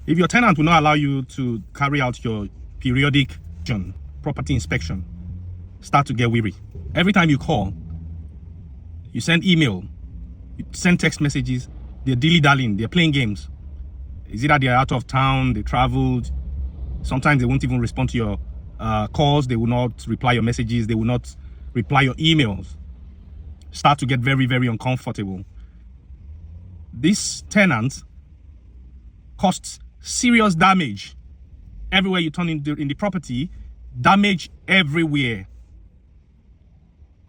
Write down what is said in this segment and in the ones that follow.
If your tenant will not allow you to carry out your periodic property inspection, start to get weary. Every time you call, you send email, you send text messages, they're dilly-dallying, they're playing games. Is it that they're out of town, they traveled? Sometimes they won't even respond to your calls, they will not reply your messages, they will not reply your emails. Start to get very, very uncomfortable. This tenant causes serious damage everywhere you turn in the property, damage everywhere.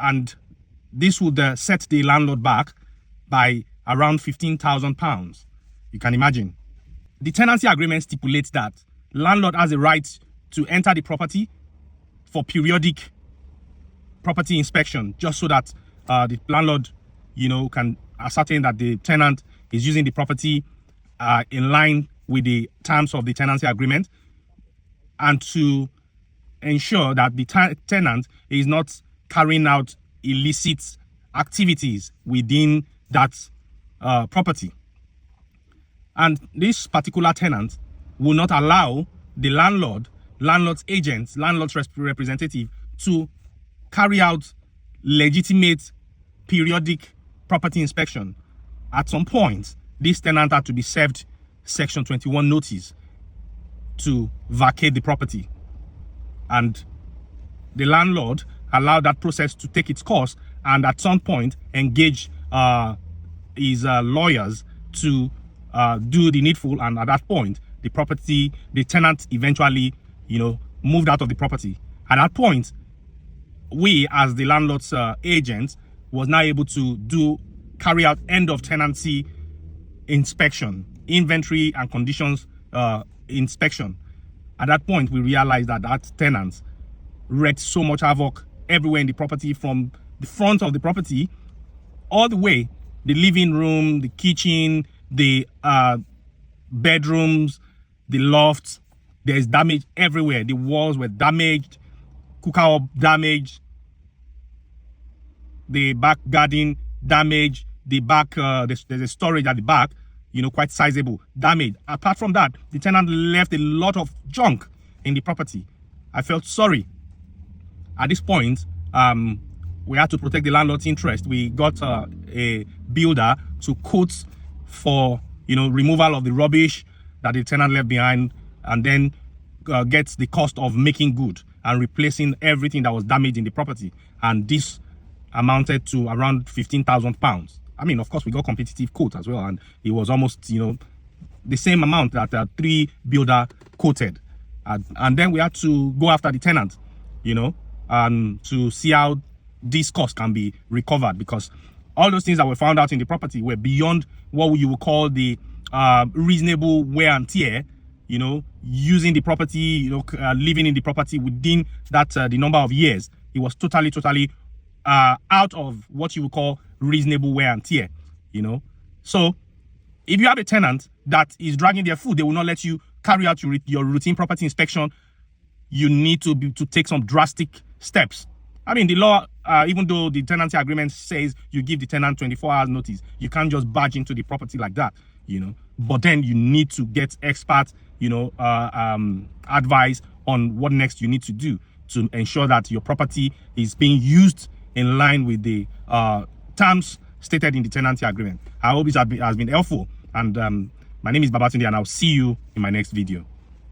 And this would set the landlord back by around £15,000. You can imagine. The tenancy agreement stipulates that landlord has a right to enter the property for periodic property inspection, just so that the landlord, can ascertain that the tenant is using the property in line with the terms of the tenancy agreement, and to ensure that the tenant is not carrying out illicit activities within that property. And this particular tenant will not allow the landlord's agent, landlord's representative to carry out legitimate periodic property inspection. At some point, this tenant had to be served Section 21 notice to vacate the property. And the landlord allowed that process to take its course, and at some point engage his lawyers to do the needful. And at that point, the tenant eventually, moved out of the property. At that point, we as the landlord's agents was now able to carry out end of tenancy inspection, inventory and conditions inspection. At that point, we realized that tenant wreaked so much havoc everywhere in the property, from the front of the property all the way, the living room, the kitchen, the bedrooms, the lofts. There's damage everywhere. The walls were damaged, cooker damaged, the back garden damaged, the back there's a storage at the back, quite sizable, damaged. Apart from that, the tenant left a lot of junk in the property. I felt sorry. At this point, we had to protect the landlord's interest. We got a builder to quote for removal of the rubbish that the tenant left behind, and then gets the cost of making good and replacing everything that was damaged in the property. And this amounted to around £15,000. I mean, of course, we got competitive quote as well, and it was almost the same amount that 3 builder quoted. And then we had to go after the tenant, to see how this cost can be recovered, because all those things that were found out in the property were beyond what you would call the reasonable wear and tear, using the property, living in the property within that the number of years. It was totally out of what you would call reasonable wear and tear, So if you have a tenant that is dragging their foot, they will not let you carry out your routine property inspection. You need to take some drastic steps. I mean, the law, even though the tenancy agreement says you give the tenant 24 hours notice, you can't just barge into the property like that, But then you need to get expert, advice on what next you need to do to ensure that your property is being used in line with the terms stated in the tenancy agreement. I hope this has been helpful. And my name is Babatunde, and I'll see you in my next video.